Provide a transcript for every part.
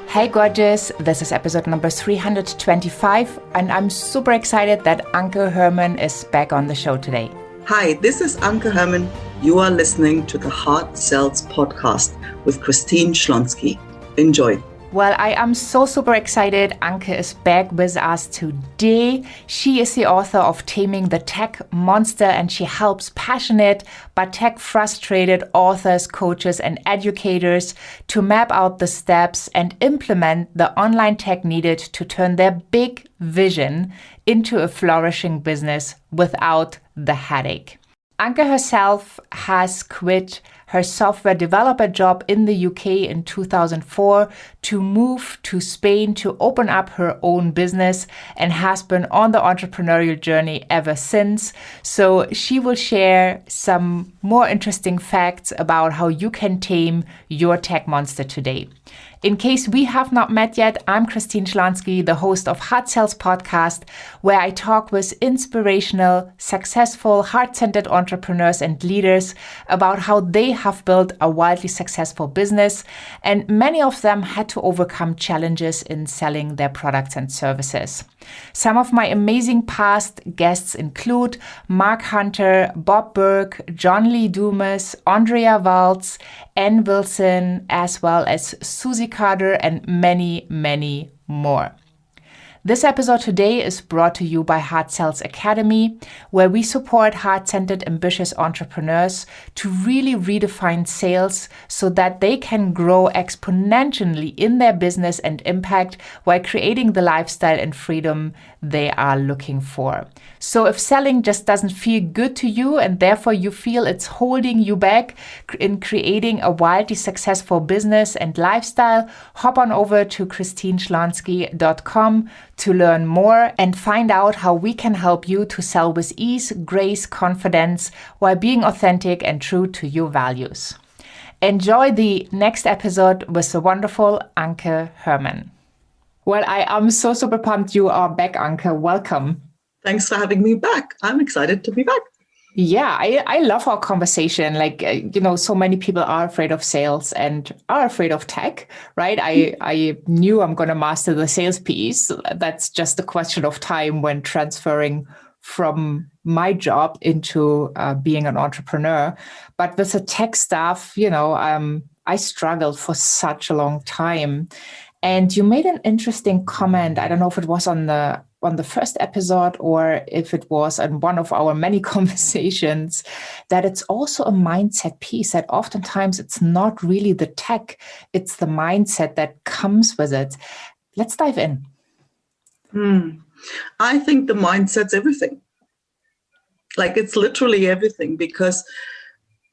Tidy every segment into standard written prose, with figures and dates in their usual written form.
Hey gorgeous, this is episode number 325 and I'm super excited that Anke Herrmann is back on the show today. Hi, this is Anke Herrmann. You are listening to the Heart Sells podcast with Christine Schlonski. Enjoy. Well, I am so super excited. Anke is back with us today. She is the author of Taming the Tech Monster, and she helps passionate but tech-frustrated authors, coaches, and educators to map out the steps and implement the online tech needed to turn their big vision into a flourishing business without the headache. Anke herself has quit her software developer job in the UK in 2004 to move to Spain to open up her own business and has been on the entrepreneurial journey ever since. So she will share some more interesting facts about how you can tame your tech monster today. In case we have not met yet, I'm Christine Schlonski, the host of Heart Sells podcast, where I talk with inspirational, successful, heart-centered entrepreneurs and leaders about how they have built a wildly successful business, and many of them had to overcome challenges in selling their products and services. Some of my amazing past guests include Mark Hunter, Bob Burke, John Lee Dumas, Andrea Waltz, Ann Wilson, as well as Susie Carter, and many, many more. This episode today is brought to you by Heart Sells Academy, where we support heart-centered, ambitious entrepreneurs to really redefine sales so that they can grow exponentially in their business and impact while creating the lifestyle and freedom they are looking for. So if selling just doesn't feel good to you and therefore you feel it's holding you back in creating a wildly successful business and lifestyle, hop on over to christineschlonski.com to learn more and find out how we can help you to sell with ease, grace, confidence, while being authentic and true to your values. Enjoy the next episode with the wonderful Anke Herrmann. Well, I am so super pumped you are back, Anke. Welcome. Thanks for having me back. I'm excited to be back. Yeah, I love our conversation. So many people are afraid of sales and are afraid of tech, right? I knew I'm going to master the sales piece. That's just a question of time when transferring from my job into being an entrepreneur. But with the tech stuff, I struggled for such a long time. And you made an interesting comment. I don't know if it was on the first episode or if it was in one of our many conversations, that it's also a mindset piece, that oftentimes it's not really the tech, it's the mindset that comes with it. Let's dive in. I think the mindset's everything. It's literally everything, because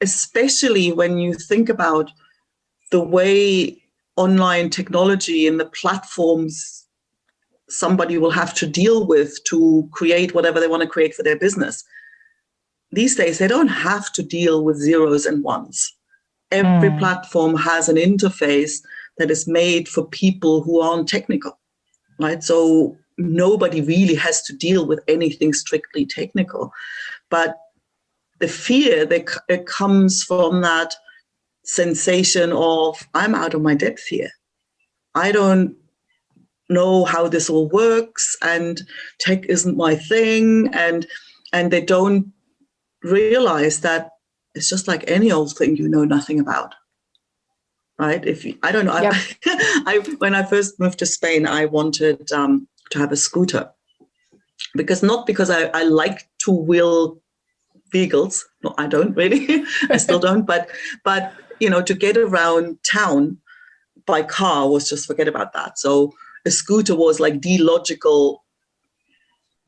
especially when you think about the way online technology and the platforms somebody will have to deal with to create whatever they want to create for their business. These days, they don't have to deal with zeros and ones. Every platform has an interface that is made for people who aren't technical, right? So nobody really has to deal with anything strictly technical. But the fear that comes from that sensation of, I'm out of my depth here. I don't know how this all works, and tech isn't my thing, and they don't realize that it's just like any old thing you know nothing about, right? I don't know. Yep. When I first moved to Spain, I wanted to have a scooter, because I like to wheel vehicles. No, I don't really. I still don't. But to get around town by car was just, forget about that. So a scooter was like the logical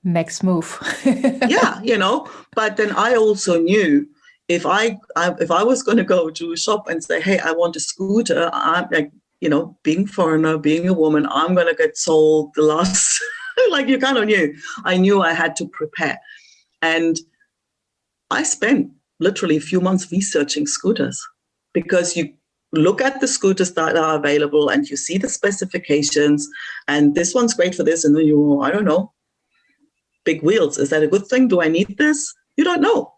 next move. Yeah, but then I also knew if I was going to go to a shop and say, hey, I want a scooter, I'm like, being foreigner, being a woman, I'm going to get sold the last, you kind of knew. I knew I had to prepare. And I spent literally a few months researching scooters, because you look at the scooters that are available and you see the specifications, and this one's great for this, and then I don't know, big wheels. Is that a good thing? Do I need this? You don't know,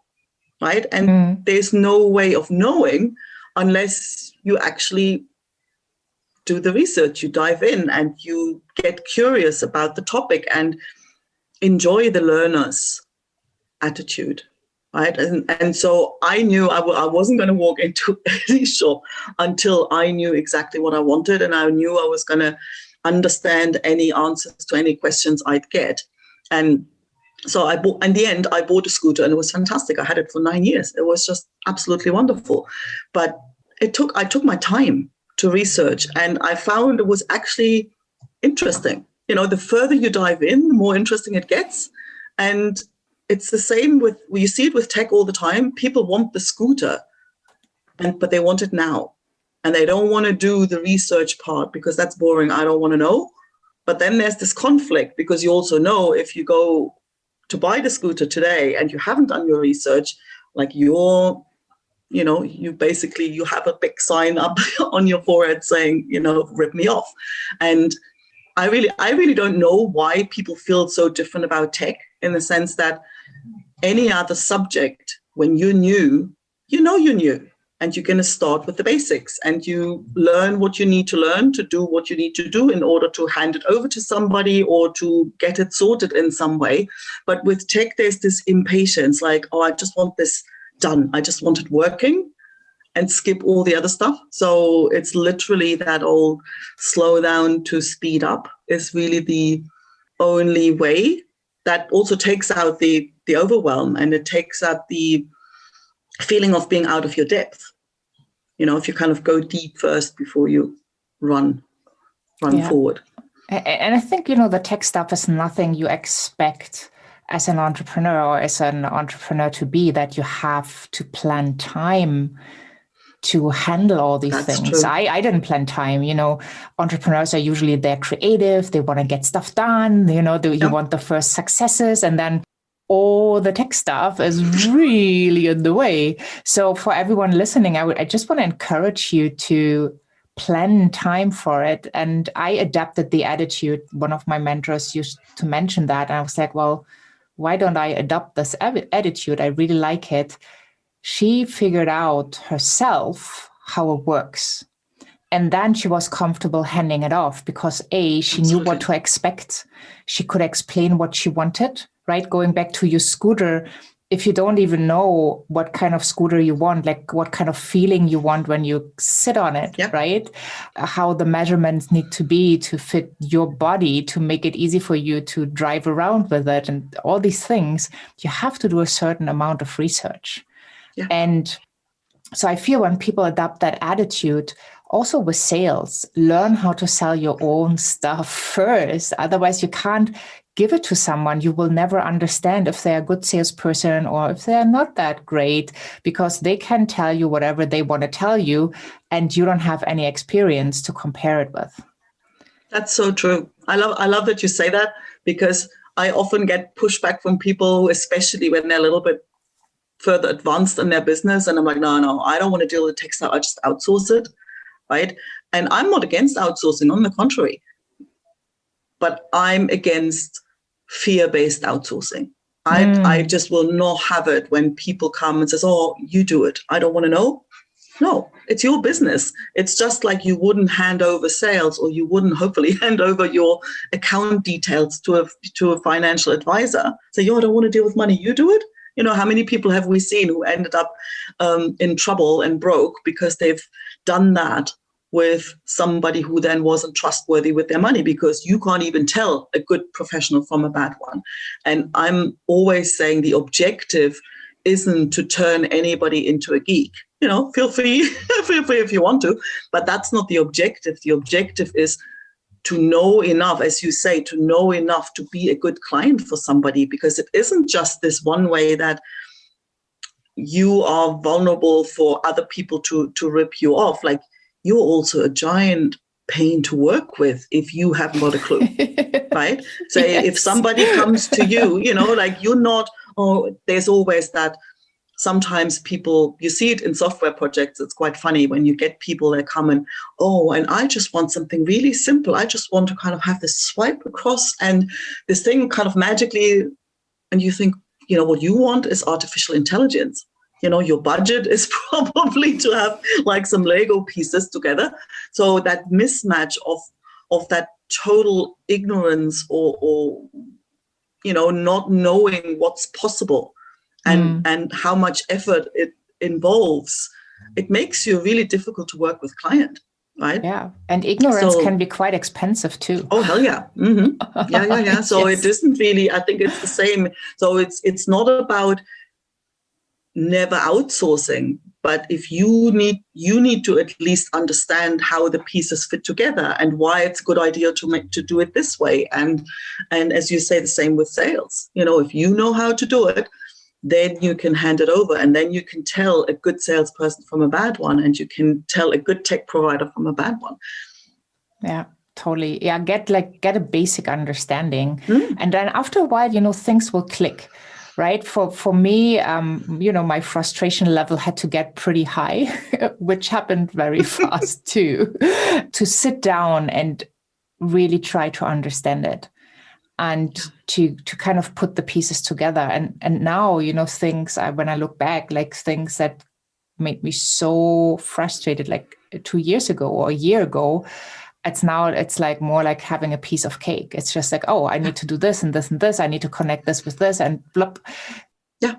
right? And there's no way of knowing unless you actually do the research, you dive in and you get curious about the topic and enjoy the learner's attitude, right? And so I knew I wasn't going to walk into any shop until I knew exactly what I wanted, and I knew I was going to understand any answers to any questions I'd get. And so in the end, I bought a scooter, and it was fantastic. I had it for 9 years. It was just absolutely wonderful. But I took my time to research, and I found it was actually interesting. The further you dive in, the more interesting it gets. And it's the same you see it with tech all the time. People want the scooter, but they want it now. And they don't want to do the research part because that's boring. I don't want to know. But then there's this conflict, because you also know if you go to buy the scooter today and you haven't done your research, like you have a big sign up on your forehead saying, rip me off. And I really don't know why people feel so different about tech, in the sense that any other subject, when you're new, you're new. And you're going to start with the basics, and you learn what you need to learn to do what you need to do in order to hand it over to somebody or to get it sorted in some way. But with tech, there's this impatience, like, oh, I just want this done. I just want it working, and skip all the other stuff. So it's literally that old slow down to speed up is really the only way. That also takes out the overwhelm, and it takes out the feeling of being out of your depth. If you kind of go deep first before you run forward. And I think, the tech stuff is nothing you expect as an entrepreneur or as an entrepreneur to be, that you have to plan time to handle all these things. I didn't plan time. Entrepreneurs are usually, they're creative. They want to get stuff done. You want the first successes, and then all the tech stuff is really in the way. So for everyone listening, I just want to encourage you to plan time for it. And I adapted the attitude. One of my mentors used to mention that. And I was like, well, why don't I adopt this attitude? I really like it. She figured out herself how it works. And then she was comfortable handing it off because she knew what to expect. She could explain what she wanted, right? Going back to your scooter, if you don't even know what kind of scooter you want, like what kind of feeling you want when you sit on it, right? How the measurements need to be to fit your body, to make it easy for you to drive around with it, and all these things, you have to do a certain amount of research. Yeah. And so I feel when people adopt that attitude, also with sales, learn how to sell your own stuff first. Otherwise, you can't give it to someone. You will never understand if they're a good salesperson or if they're not that great, because they can tell you whatever they want to tell you, and you don't have any experience to compare it with. That's so true. I love that you say that, because I often get pushback from people, especially when they're a little bit further advanced in their business. And I'm like, no, I don't want to deal with tech stuff. I just outsource it. Right? And I'm not against outsourcing, on the contrary, but I'm against fear-based outsourcing. I just will not have it when people come and says, oh, you do it. I don't want to know. No, it's your business. It's just like you wouldn't hand over sales, or you wouldn't hopefully hand over your account details to a financial advisor. Say, I don't want to deal with money. You do it. How many people have we seen who ended up in trouble and broke because they've done that with somebody who then wasn't trustworthy with their money, because you can't even tell a good professional from a bad one. And I'm always saying the objective isn't to turn anybody into a geek. Feel free if you want to, but that's not the objective. The objective is to know enough, as you say, to know enough to be a good client for somebody, because it isn't just this one way that you are vulnerable for other people to rip you off. Like, you're also a giant pain to work with if you haven't got a clue, right? So if somebody comes to you, like, you're not, there's always that. Sometimes people, you see it in software projects, it's quite funny when you get people that come and I just want something really simple. I just want to kind of have this swipe across and this thing kind of magically, and you think, what you want is artificial intelligence. your budget is probably to have like some Lego pieces together. So that mismatch of that total ignorance or not knowing what's possible and how much effort it involves, it makes you really difficult to work with client, right? Yeah, and ignorance can be quite expensive too. Oh, hell yeah. Mm-hmm. Yeah. So Yes. It isn't really, I think it's the same. So it's not about never outsourcing, but if you need to at least understand how the pieces fit together and why it's a good idea to do it this way. And as you say, the same with sales. If you know how to do it, then you can hand it over, and then you can tell a good salesperson from a bad one, and you can tell a good tech provider from a bad one. Yeah, totally. Yeah, get a basic understanding, and then after a while, things will click. Right. For me, my frustration level had to get pretty high, which happened very fast too, to sit down and really try to understand it and to kind of put the pieces together. And now, things, when I look back, like things that made me so frustrated, like 2 years ago or a year ago, it's like more like having a piece of cake. It's just like, oh, I need to do this and this and this. I need to connect this with this and blop. Yeah.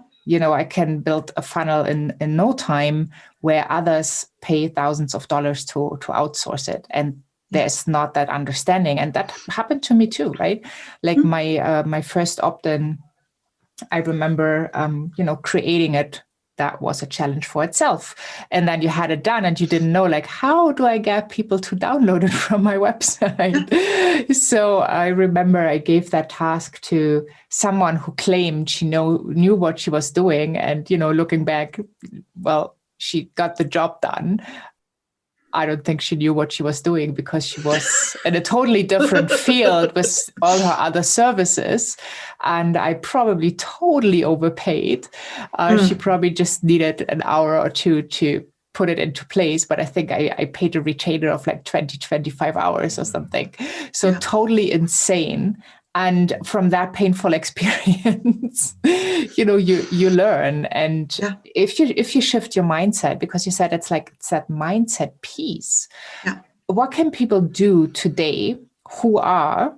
I can build a funnel in no time where others pay thousands of dollars to outsource it. And there's not that understanding. And that happened to me too, right? Like my first opt-in, I remember, creating it. That was a challenge for itself. And then you had it done and you didn't know, like, how do I get people to download it from my website? So I remember I gave that task to someone who claimed she knew what she was doing. And, looking back, well, she got the job done. I don't think she knew what she was doing because she was in a totally different field with all her other services. And I probably totally overpaid. She probably just needed an hour or two to put it into place. But I think I paid a retainer of like 25 hours or something. So totally insane. And from that painful experience, you learn. And if you shift your mindset, because you said it's that mindset piece, what can people do today who are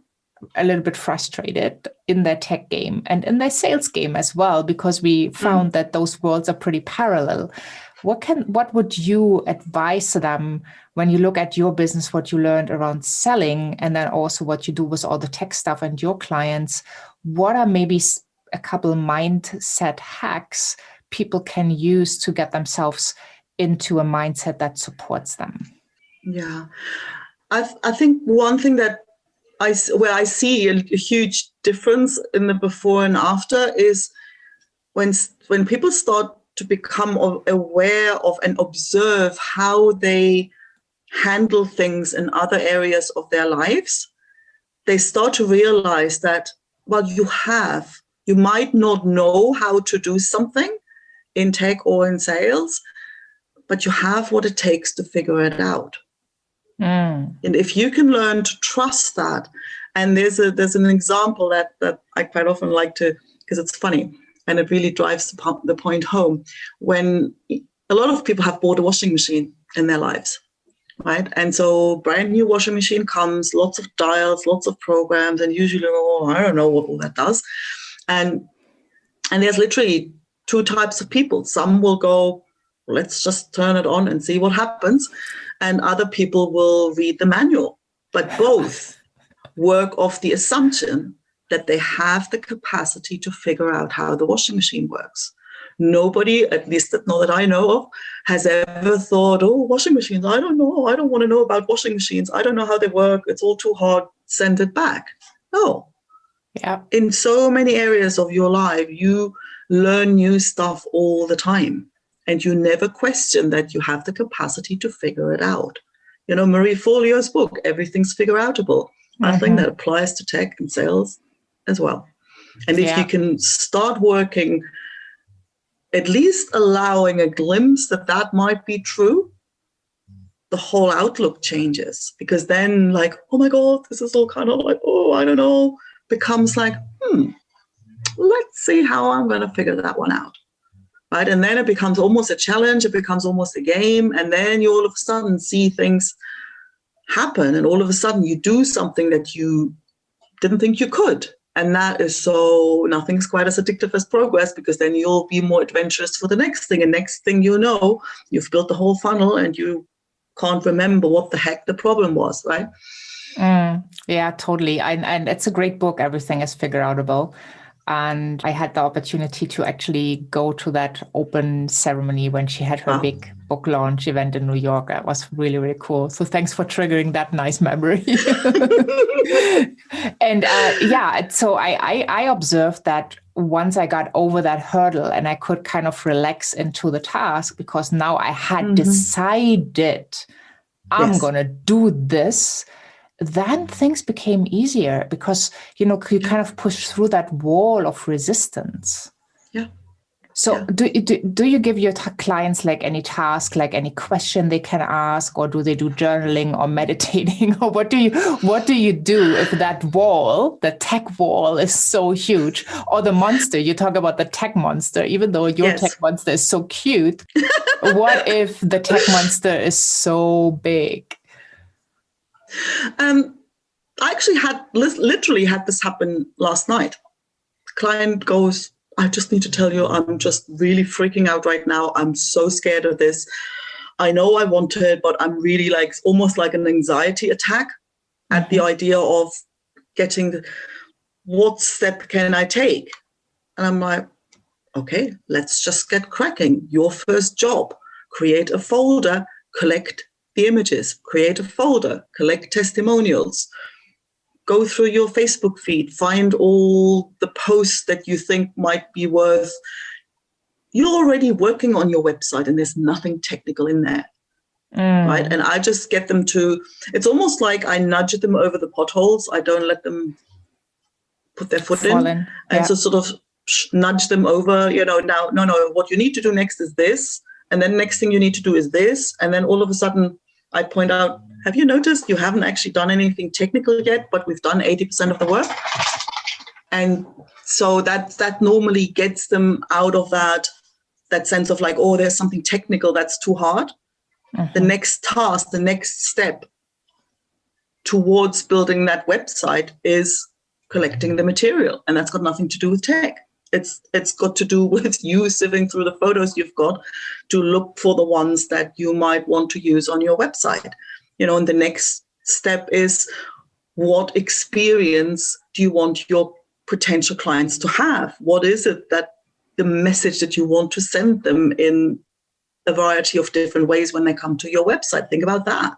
a little bit frustrated in their tech game and in their sales game as well? Because we found that those worlds are pretty parallel. What would you advise them when you look at your business, what you learned around selling, and then also what you do with all the tech stuff and your clients? What are maybe a couple mindset hacks people can use to get themselves into a mindset that supports them? Yeah, I think one thing that where I see a huge difference in the before and after is when people start to become aware of and observe how they handle things in other areas of their lives, they start to realize that, well, you might not know how to do something in tech or in sales, but you have what it takes to figure it out. And if you can learn to trust that, and there's an example that I quite often like to, because it's funny, and it really drives the point home. When a lot of people have bought a washing machine in their lives, right? And so brand new washing machine comes, lots of dials, lots of programs, and usually, I don't know what all that does. And there's literally two types of people. Some will go, let's just turn it on and see what happens. And other people will read the manual. But both work off the assumption that they have the capacity to figure out how the washing machine works. Nobody, at least not that I know of, has ever thought, oh, washing machines, I don't know. I don't want to know about washing machines. I don't know how they work. It's all too hard. Send it back. No. Yeah. In so many areas of your life, you learn new stuff all the time. And you never question that you have the capacity to figure it out. Marie Forleo's book, Everything's Figure Outable. I think that applies to tech and sales as well. And if you can start working, at least allowing a glimpse that might be true, the whole outlook changes. Because then like, oh my God, this is all kind of like, oh, I don't know, becomes like, let's see how I'm going to figure that one out. right? And then it becomes almost a challenge. It becomes almost a game. And then you all of a sudden see things happen. And all of a sudden you do something that you didn't think you could. And that is so, nothing's quite as addictive as progress, because then you'll be more adventurous for the next thing. And next thing you know, you've built the whole funnel and you can't remember what the heck the problem was, right? Yeah, totally. And it's a great book. Everything is figure outable. And I had the opportunity to actually go to that open ceremony when she had her big book launch event in New York. That was really, really cool. So thanks for triggering that nice memory. And so I observed that once I got over that hurdle and I could kind of relax into the task, because now I had decided I'm going to do this, then things became easier, because, you kind of push through that wall of resistance. Yeah. So do you give your clients like any task, like any question they can ask, or do they do journaling or meditating, or what do you do if that wall, the tech wall, is so huge? Or the monster, you talk about the tech monster, even though your tech monster is so cute. What if the tech monster is so big? I actually literally had this happen last night. The client goes, I just need to tell you, I'm just really freaking out right now. I'm so scared of this. I know I want it, but I'm really almost like an anxiety attack at the idea of getting what step can I take? And I'm like, okay, let's just get cracking. Your first job, create a folder, collect the images, create a folder, collect testimonials, go through your Facebook feed, find all the posts that you think might be worth. You're already working on your website and there's nothing technical in there, right? And I just get them to, it's almost like I nudge them over the potholes. I don't let them put their foot in. And so sort of nudge them over, now, no, what you need to do next is this. And then next thing you need to do is this. And then all of a sudden I point out, have you noticed you haven't actually done anything technical yet, but we've done 80% of the work? And so that normally gets them out of that sense of there's something technical that's too hard. The next task, the next step towards building that website is collecting the material. And that's got nothing to do with tech. It's got to do with you sifting through the photos you've got to look for the ones that you might want to use on your website. And the next step is, what experience do you want your potential clients to have? What is it that the message that you want to send them in a variety of different ways when they come to your website? Think about that.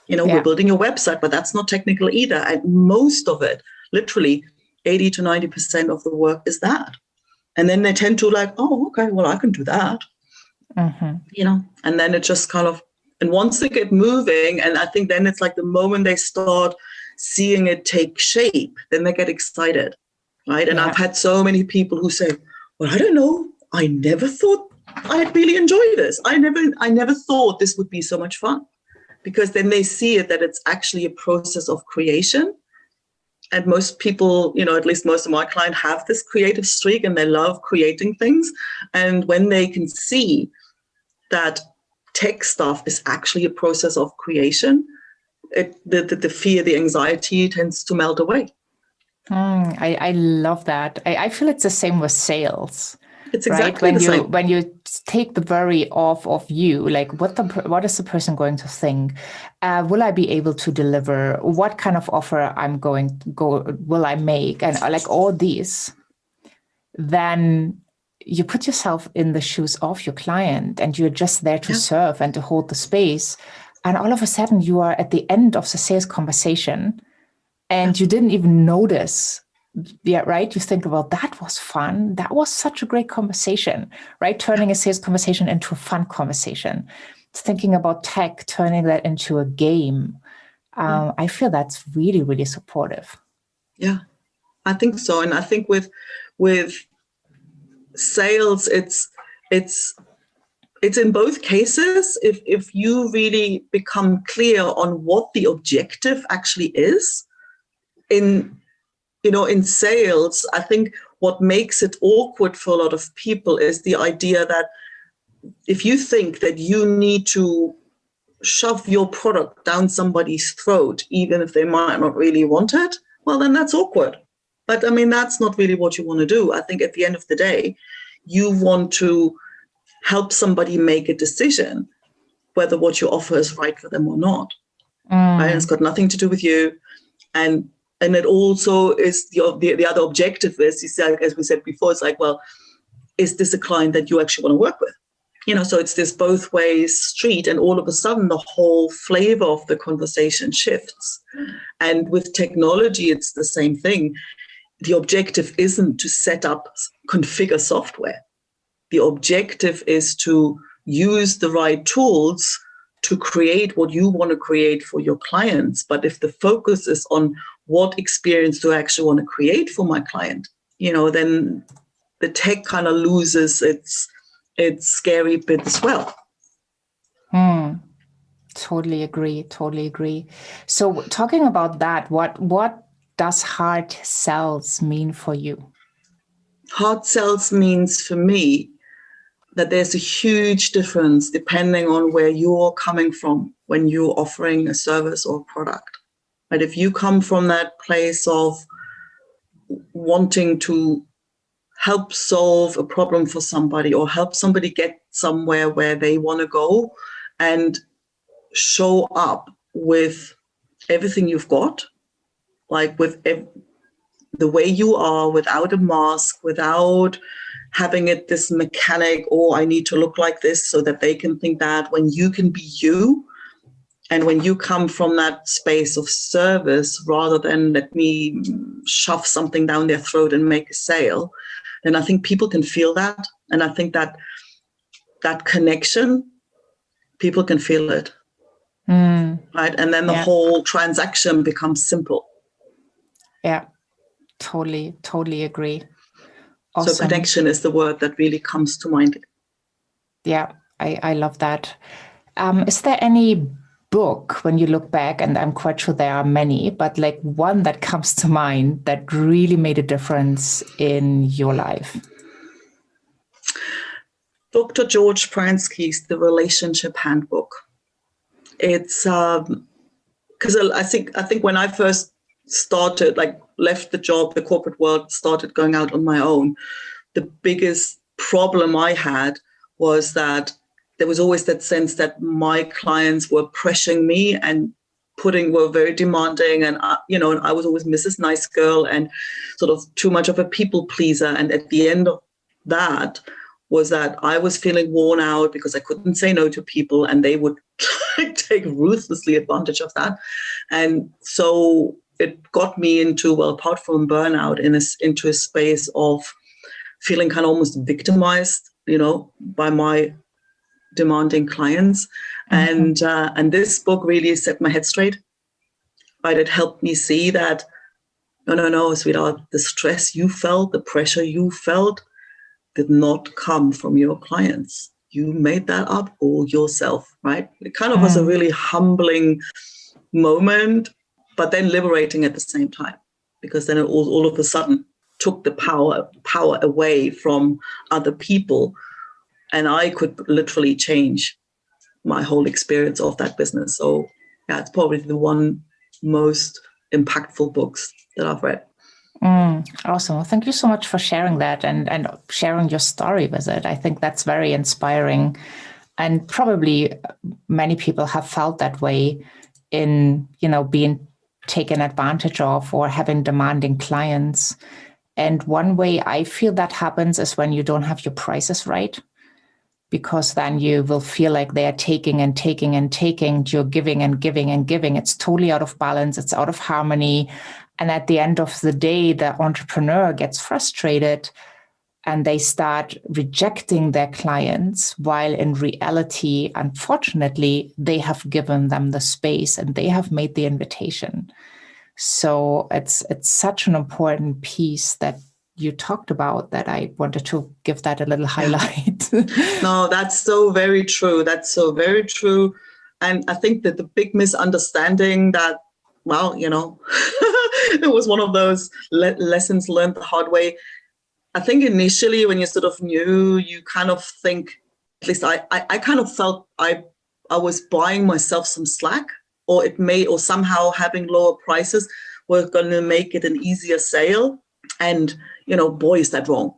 We're building your website, but that's not technical either. And most of it, literally 80 to 90% of the work is that. And then they tend to oh, okay, well, I can do that. And then it just kind of, and once they get moving, and I think then it's the moment they start seeing it take shape, then they get excited, right? And I've had so many people who say, well, I don't know, I never thought I'd really enjoy this. I never thought this would be so much fun, because then they see it that it's actually a process of creation. And most people, at least most of my clients have this creative streak and they love creating things. And when they can see that tech stuff is actually a process of creation, the fear, the anxiety tends to melt away. I love that. I feel it's the same with sales. It's exactly the same. When you take the worry off of you, what is the person going to think? Will I be able to deliver? What kind of offer will I make? And all these, then you put yourself in the shoes of your client and you're just there to serve and to hold the space. And all of a sudden you are at the end of the sales conversation and you didn't even notice. Yeah, right. You think about, that was fun. That was such a great conversation, right? Turning a sales conversation into a fun conversation. Thinking about tech, turning that into a game. I feel that's really, really supportive. Yeah, I think so. And I think with sales, it's in both cases. If you really become clear on what the objective actually is in sales, I think what makes it awkward for a lot of people is the idea that if you think that you need to shove your product down somebody's throat, even if they might not really want it, well, then that's awkward. But I mean, that's not really what you want to do. I think at the end of the day, you want to help somebody make a decision whether what you offer is right for them or not. Right? And it's got nothing to do with you. And it also is the other objective is, as we said before, it's like, well, is this a client that you actually want to work with? So it's this both ways street, and all of a sudden the whole flavor of the conversation shifts. And with technology, it's the same thing. The objective isn't to set up, configure software. The objective is to use the right tools to create what you want to create for your clients. But if the focus is on what experience do I actually want to create for my client, then the tech kind of loses its scary bit as well. Totally agree. So talking about that, what does hard sells mean for you? Hard sells means for me that there's a huge difference depending on where you're coming from when you're offering a service or a product. But if you come from that place of wanting to help solve a problem for somebody or help somebody get somewhere where they want to go and show up with everything you've got, like with the way you are, without a mask, without having it this mechanic, I need to look like this so that they can think that, when you can be you. And when you come from that space of service, rather than let me shove something down their throat and make a sale, then I think people can feel that. And I think that connection, people can feel it. Right? And then the whole transaction becomes simple. Yeah, totally agree. Awesome. So connection is the word that really comes to mind. Yeah, I love that. Is there any book, when you look back, and I'm quite sure there are many, but like one that comes to mind that really made a difference in your life? Dr. George Pransky's The Relationship Handbook. It's because I think when I first started, left the job, the corporate world, started going out on my own, the biggest problem I had was that there was always that sense that my clients were pressuring me and were very demanding, and and I was always Mrs. Nice Girl and sort of too much of a people pleaser. And at the end of that was that I was feeling worn out because I couldn't say no to people, and they would take ruthlessly advantage of that. And so it got me into, apart from burnout, into a space of feeling kind of almost victimized, by my demanding clients. Mm-hmm. And this book really set my head straight. Right? It helped me see that, no, sweetheart, the stress you felt, the pressure you felt did not come from your clients. You made that up all yourself, right? It kind of was a really humbling moment, but then liberating at the same time, because then it all of a sudden took the power away from other people. And I could literally change my whole experience of that business. So yeah, it's probably the one most impactful books that I've read. Awesome. Well, thank you so much for sharing that and sharing your story with it. I think that's very inspiring. And probably many people have felt that way in, being taken advantage of or having demanding clients. And one way I feel that happens is when you don't have your prices right, because then you will feel like they are taking and taking and taking. You're giving and giving and giving. It's totally out of balance. It's out of harmony. And at the end of the day, the entrepreneur gets frustrated and they start rejecting their clients, while in reality, unfortunately, they have given them the space and they have made the invitation. So it's such an important piece that you talked about that I wanted to give that a little highlight. No, that's so very true. That's so very true. And I think that the big misunderstanding that, it was one of those lessons learned the hard way. I think initially when you're sort of new, you kind of think, at least I kind of felt I was buying myself some slack, or somehow having lower prices were going to make it an easier sale. And, boy, is that wrong.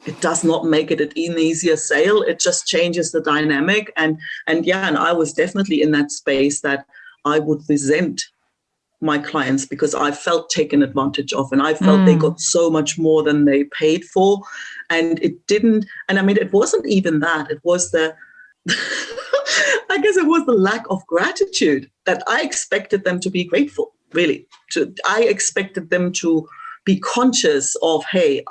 It does not make it an easier sale. It just changes the dynamic. And I was definitely in that space that I would resent my clients because I felt taken advantage of, and I felt they got so much more than they paid for. And it didn't, and I mean, it wasn't even that. It was I guess it was the lack of gratitude that I expected them to be grateful, really. I expected them to be conscious of, hey,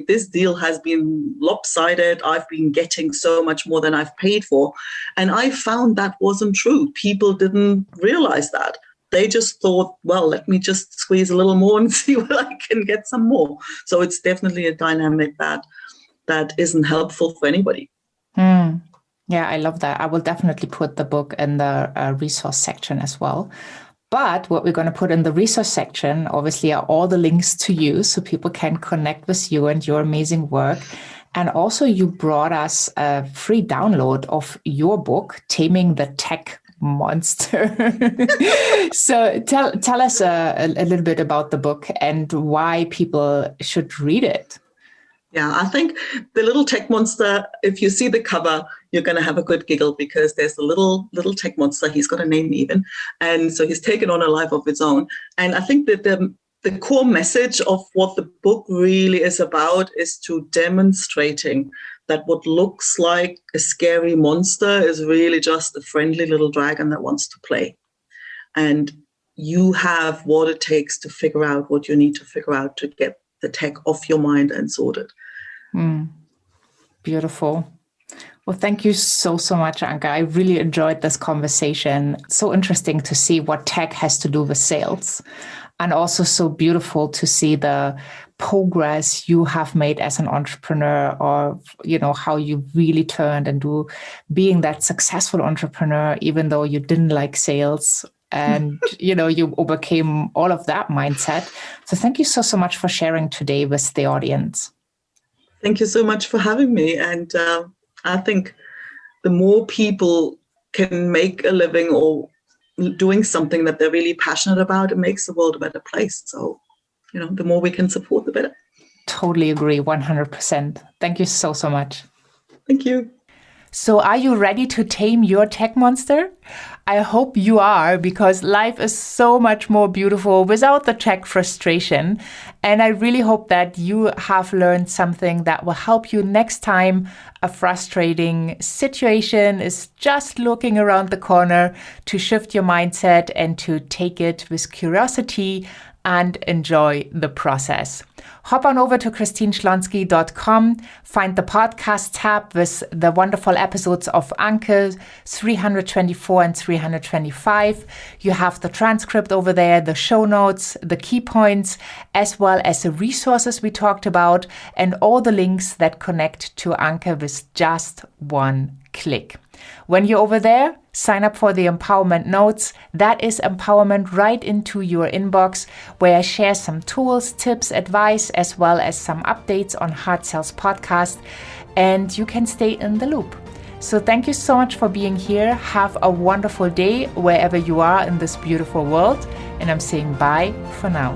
this deal has been lopsided. I've been getting so much more than I've paid for. And I found that wasn't true. People didn't realize that. They just thought, well, let me just squeeze a little more and see where I can get some more. So it's definitely a dynamic that isn't helpful for anybody. Yeah, I love that. I will definitely put the book in the resource section as well. But what we're going to put in the resource section, obviously, are all the links to you so people can connect with you and your amazing work. And also, you brought us a free download of your book, Taming the Tech Monster. So tell us a little bit about the book and why people should read it. Yeah, I think the little tech monster, if you see the cover, you're going to have a good giggle because there's a little tech monster. He's got a name even. And so he's taken on a life of its own. And I think that the core message of what the book really is about is to demonstrating that what looks like a scary monster is really just a friendly little dragon that wants to play. And you have what it takes to figure out what you need to figure out to get the tech off your mind and sorted. Beautiful. Well, thank you so much, Anke. I really enjoyed this conversation. So interesting to see what tech has to do with sales, and also so beautiful to see the progress you have made as an entrepreneur, or, how you really turned into being that successful entrepreneur, even though you didn't like sales. And, you overcame all of that mindset. So thank you so much for sharing today with the audience. Thank you so much for having me. And I think the more people can make a living or doing something that they're really passionate about, it makes the world a better place. So, the more we can support, the better. Totally agree, 100%. Thank you so much. Thank you. So are you ready to tame your tech monster? I hope you are, because life is so much more beautiful without the tech frustration. And I really hope that you have learned something that will help you next time a frustrating situation is just looking around the corner, to shift your mindset and to take it with curiosity and enjoy the process. Hop on over to christineschlonski.com, find the podcast tab with the wonderful episodes of Anke 324 and 325. You have the transcript over there, the show notes, the key points, as well as the resources we talked about, and all the links that connect to Anke with just one click. When you're over there, sign up for the empowerment notes. That is empowerment right into your inbox, where I share some tools, tips, advice, as well as some updates on Hard Sales Podcast, and you can stay in the loop. So thank you so much for being here. Have a wonderful day wherever you are in this beautiful world, and I'm saying bye for now.